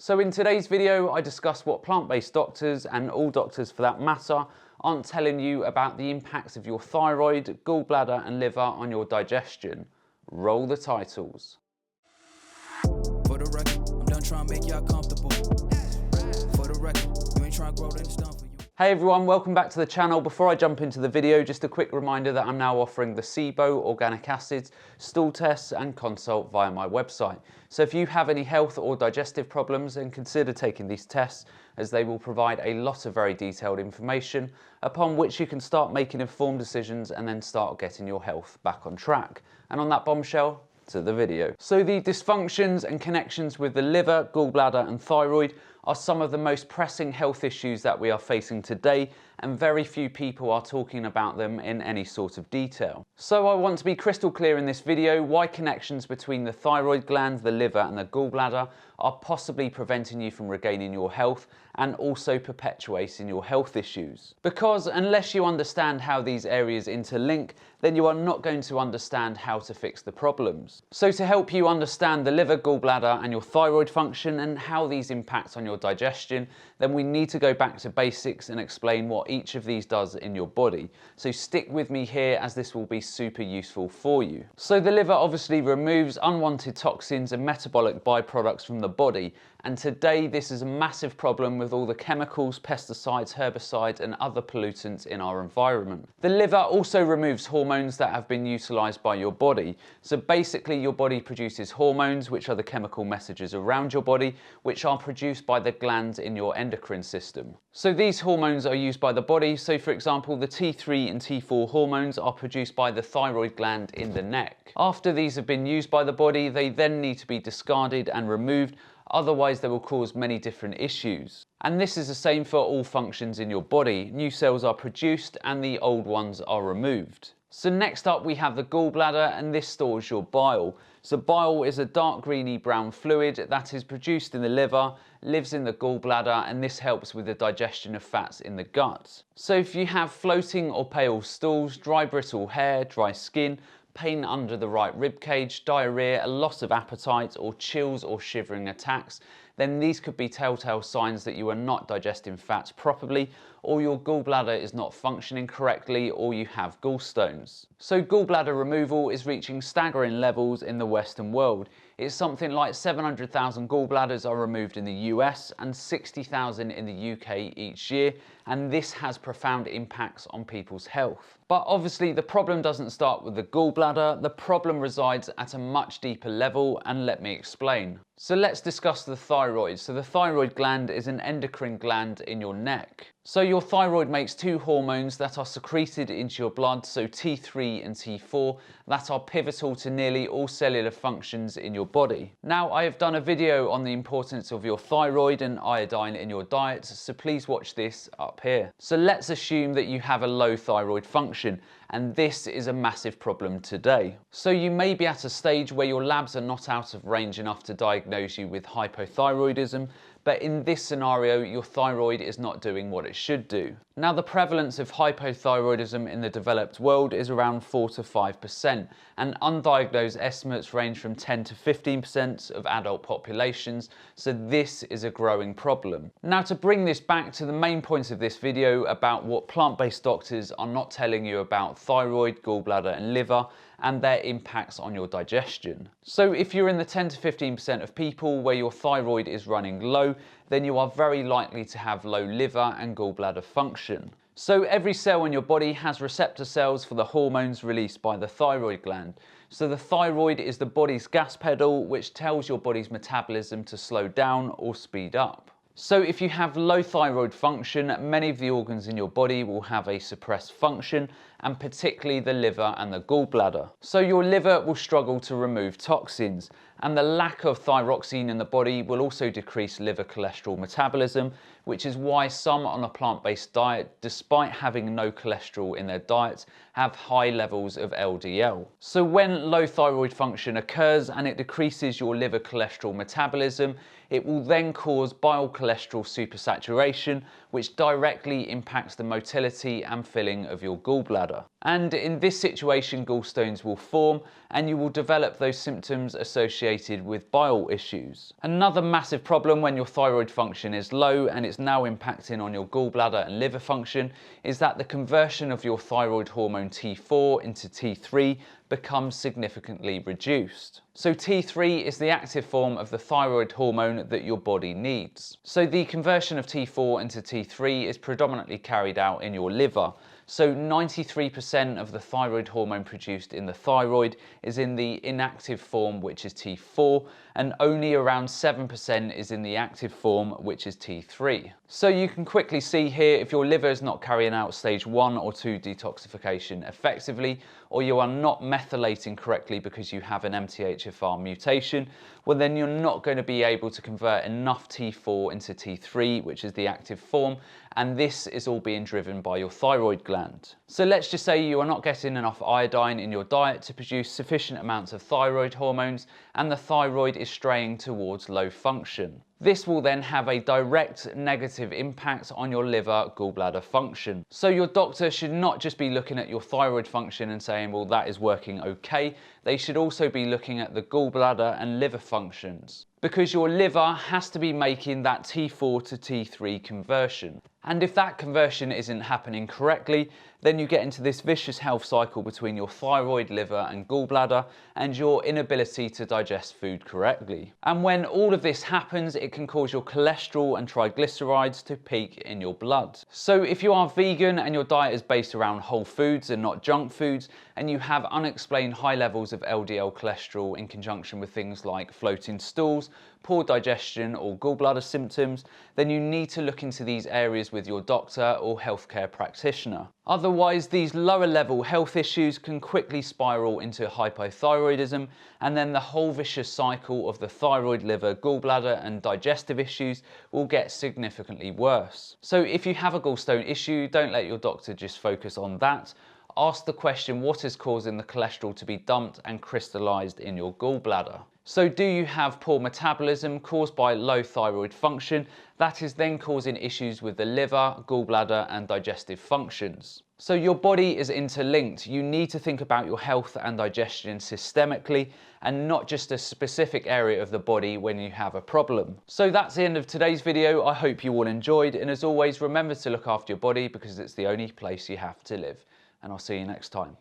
So in today's video, I discuss what plant-based doctors, and all doctors for that matter, aren't telling you about the impacts of your thyroid, gallbladder and liver on your digestion. Roll the titles. For the record, I'm done trying to make y'all comfortable. For the record, you ain't trying to grow, then it's done for you. Hey everyone, welcome back to the channel. Before I jump into the video, just a quick reminder that I'm now offering the SIBO, organic acids, stool tests and consult via my website. So if you have any health or digestive problems, then consider taking these tests, as they will provide a lot of very detailed information upon which you can start making informed decisions and then start getting your health back on track. And on that bombshell, to the video. So the dysfunctions and connections with the liver, gallbladder and thyroid are some of the most pressing health issues that we are facing today, and very few people are talking about them in any sort of detail. So I want to be crystal clear in this video why connections between the thyroid gland, the liver and the gallbladder are possibly preventing you from regaining your health and also perpetuating your health issues. Because unless you understand how these areas interlink, then you are not going to understand how to fix the problems. So to help you understand the liver, gallbladder and your thyroid function and how these impact on your digestion, then we need to go back to basics and explain what each of these does in your body. So stick with me here, as this will be super useful for you. So the liver obviously removes unwanted toxins and metabolic byproducts from the body, and today this is a massive problem with all the chemicals, pesticides, herbicides and other pollutants in our environment. The liver also removes hormones that have been utilised by your body. So basically your body produces hormones, which are the chemical messages around your body, which are produced by the glands in your endocrine system. So these hormones are used by the body. So for example, the T3 and T4 hormones are produced by the thyroid gland in the neck. After these have been used by the body, they then need to be discarded and removed. Otherwise, they will cause many different issues. And this is the same for all functions in your body. New cells are produced and the old ones are removed. So next up we have the gallbladder, and this stores your bile. So bile is a dark greeny brown fluid that is produced in the liver, lives in the gallbladder, and this helps with the digestion of fats in the gut. So if you have floating or pale stools, dry brittle hair, dry skin, pain under the right rib cage, diarrhea, a loss of appetite, or chills or shivering attacks, then these could be telltale signs that you are not digesting fats properly, or your gallbladder is not functioning correctly, or you have gallstones. So gallbladder removal is reaching staggering levels in the Western world. It's something like 700,000 gallbladders are removed in the US and 60,000 in the UK each year, and this has profound impacts on people's health. But obviously the problem doesn't start with the gallbladder. The problem resides at a much deeper level, and let me explain. So let's discuss the thyroid. So the thyroid gland is an endocrine gland in your neck. So your thyroid makes two hormones that are secreted into your blood, so T3 and T4, that are pivotal to nearly all cellular functions in your body. Now, I have done a video on the importance of your thyroid and iodine in your diet, so please watch this up here. So let's assume that you have a low thyroid function, and this is a massive problem today. So you may be at a stage where your labs are not out of range enough to diagnose you with hypothyroidism, but in this scenario, your thyroid is not doing what it should do. Now, the prevalence of hypothyroidism in the developed world is around 4 to 5%, and undiagnosed estimates range from 10 to 15% of adult populations, so this is a growing problem. Now, to bring this back to the main point of this video about what plant-based doctors are not telling you about thyroid, gallbladder and liver, and their impacts on your digestion. So if you're in the 10 to 15% of people where your thyroid is running low, then you are very likely to have low liver and gallbladder function. So every cell in your body has receptor cells for the hormones released by the thyroid gland. So the thyroid is the body's gas pedal, which tells your body's metabolism to slow down or speed up. So if you have low thyroid function, many of the organs in your body will have a suppressed function, and particularly the liver and the gallbladder. So your liver will struggle to remove toxins, and the lack of thyroxine in the body will also decrease liver cholesterol metabolism, which is why some on a plant-based diet, despite having no cholesterol in their diets, have high levels of LDL. So when low thyroid function occurs and it decreases your liver cholesterol metabolism, it will then cause bile cholesterol supersaturation, which directly impacts the motility and filling of your gallbladder. And in this situation, gallstones will form and you will develop those symptoms associated with bile issues. Another massive problem when your thyroid function is low and it's now impacting on your gallbladder and liver function is that the conversion of your thyroid hormone T4 into T3 becomes significantly reduced. So T3 is the active form of the thyroid hormone that your body needs. So the conversion of T4 into T3 is predominantly carried out in your liver. So 93% of the thyroid hormone produced in the thyroid is in the inactive form, which is T4, and only around 7% is in the active form, which is T3. So you can quickly see here if your liver is not carrying out stage 1 or 2 detoxification effectively, or you are not methylating correctly because you have an MTHFR mutation, well then you're not going to be able to convert enough T4 into T3, which is the active form, and this is all being driven by your thyroid gland. So let's just say you are not getting enough iodine in your diet to produce sufficient amounts of thyroid hormones, and the thyroid is straying towards low function. This will then have a direct negative impact on your liver gallbladder function. So your doctor should not just be looking at your thyroid function and saying, well, that is working okay. They should also be looking at the gallbladder and liver functions, because your liver has to be making that T4 to T3 conversion. And if that conversion isn't happening correctly, then you get into this vicious health cycle between your thyroid, liver and gallbladder and your inability to digest food correctly. And when all of this happens, it can cause your cholesterol and triglycerides to peak in your blood. So if you are vegan and your diet is based around whole foods and not junk foods, and you have unexplained high levels of LDL cholesterol in conjunction with things like floating stools, poor digestion or gallbladder symptoms, then you need to look into these areas with your doctor or healthcare practitioner. Otherwise, these lower level health issues can quickly spiral into hypothyroidism, and then the whole vicious cycle of the thyroid, liver, gallbladder and digestive issues will get significantly worse. So if you have a gallstone issue, don't let your doctor just focus on that. Ask the question, what is causing the cholesterol to be dumped and crystallized in your gallbladder? So do you have poor metabolism caused by low thyroid function that is then causing issues with the liver, gallbladder and digestive functions? So your body is interlinked. You need to think about your health and digestion systemically and not just a specific area of the body when you have a problem. So that's the end of today's video. I hope you all enjoyed, and as always, remember to look after your body because it's the only place you have to live. And I'll see you next time.